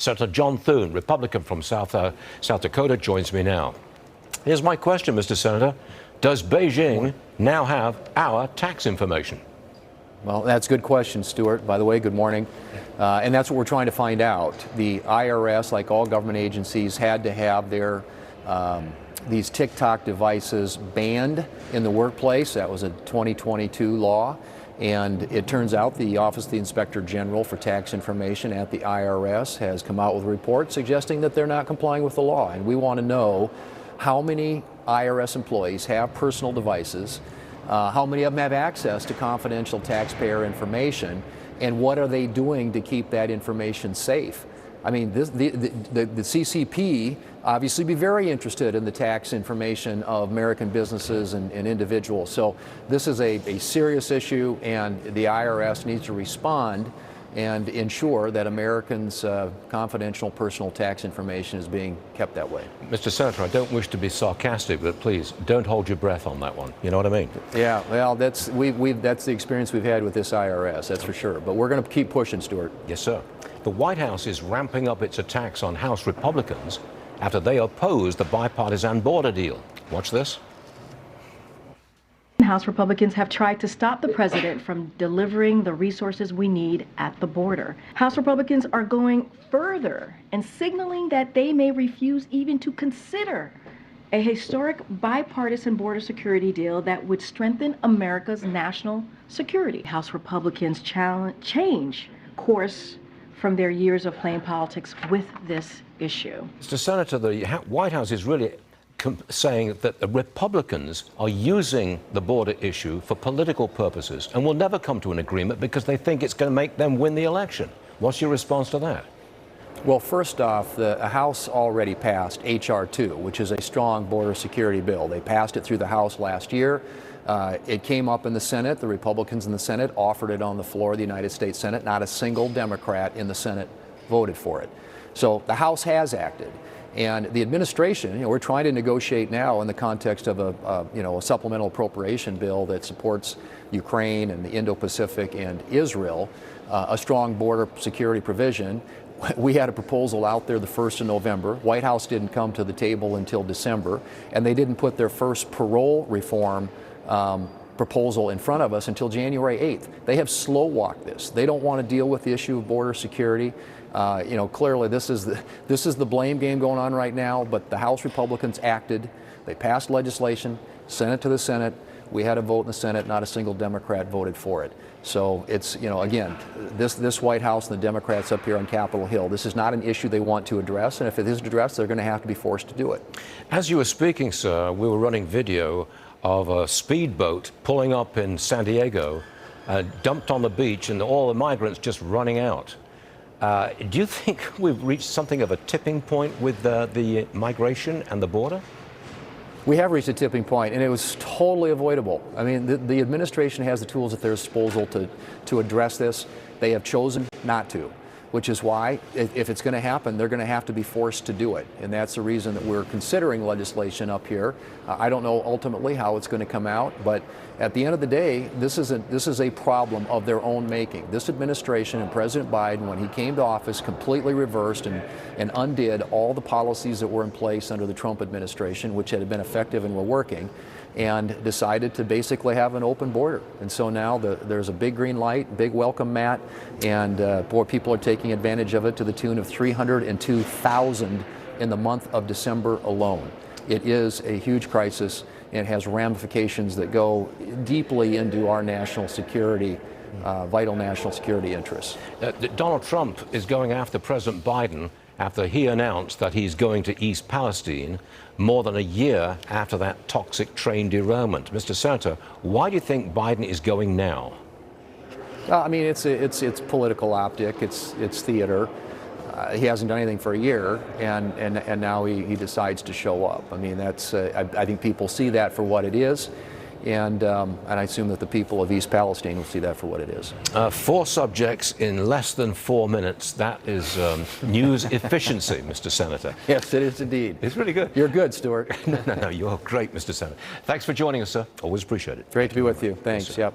Senator John Thune, Republican from South Dakota, joins me now. Here's my question, Mr. Senator. Does Beijing now have our tax information? Well, that's a good question, Stuart. By the way, good morning. And that's what we're trying to find out. The IRS, like all government agencies, had to have their these TikTok devices banned in the workplace. That was a 2022 law. And it turns out the Office of the Inspector General for Tax Information at the IRS has come out with a report suggesting that they're not complying with the law. And we want to know how many IRS employees have personal devices, how many of them have access to confidential taxpayer information, and what are they doing to keep that information safe? I mean, the CCP obviously be very interested in the tax information of American businesses and individuals. So this is a serious issue, and the IRS needs to respond and ensure that Americans' confidential personal tax information is being kept that way. Mr. Senator, I don't wish to be sarcastic, but please don't hold your breath on that one. You know what I mean? Yeah, well, that's the experience we've had with this IRS, that's for sure. But we're going to keep pushing, Stuart. Yes, sir. The White House is ramping up its attacks on House Republicans after they opposed the bipartisan border deal. Watch this. House Republicans have tried to stop the president from delivering the resources we need at the border. House Republicans are going further and signaling that they may refuse even to consider a historic bipartisan border security deal that would strengthen America's national security. House Republicans change course from their years of playing politics with this issue. Mr. Senator, the White House is really saying that the Republicans are using the border issue for political purposes and will never come to an agreement because they think it's going to make them win the election. What's your response to that? Well, first off, the House already passed H.R. 2, which is a strong border security bill. They passed it through the House last year. It came up in the Senate. The Republicans in the Senate offered it on the floor of the United States Senate. Not a single Democrat in the Senate voted for it. So the House has acted. And the administration, we're trying to negotiate now in the context of a supplemental appropriation bill that supports Ukraine and the Indo-Pacific and Israel, a strong border security provision. We had a proposal out there the 1st of November. White House didn't come to the table until December, and they didn't put their first parole reform proposal in front of us until January 8th. They have slow-walked this. They don't want to deal with the issue of border security. Clearly this is the blame game going on right now, but the House Republicans acted. They passed legislation, sent it to the Senate. We had a vote in the Senate, not a single Democrat voted for it. So it's, again, this White House and the Democrats up here on Capitol Hill, this is not an issue they want to address, and if it is addressed, they're going to have to be forced to do it. As you were speaking, sir, we were running video of a speedboat pulling up in San Diego, dumped on the beach, and all the migrants just running out. Do you think we've reached something of a tipping point with the migration and the border? We have reached a tipping point, and it was totally avoidable. I mean, the administration has the tools at their disposal to address this. They have chosen not to, which is why, if it's going to happen, they're going to have to be forced to do it. And that's the reason that we're considering legislation up here. I don't know ultimately how it's going to come out, but at the end of the day, this is a problem of their own making. This administration and President Biden, when he came to office, completely reversed and undid all the policies that were in place under the Trump administration, which had been effective and were working, and decided to basically have an open border. And so now there's a big green light, big welcome mat, and more people are taking advantage of it to the tune of 302,000 in the month of December alone. It is a huge crisis, and it has ramifications that go deeply into our national security, vital national security interests. Donald Trump is going after President Biden after he announced that he's going to East Palestine more than a year after that toxic train derailment. Mr. Senator, why do you think Biden is going now? I mean, it's political optic, it's theater. He hasn't done anything for a year, and now he decides to show up. I mean, that's I think people see that for what it is, and I assume that the people of East Palestine will see that for what it is. 4 subjects in less than 4 minutes. That is news efficiency, Mr. Senator. Yes, it is indeed. It's really good. You're good, Stuart. No, you're great, Mr. Senator. Thanks for joining us, sir. Always appreciate it. Great to be with you. Thanks. Yes, yep.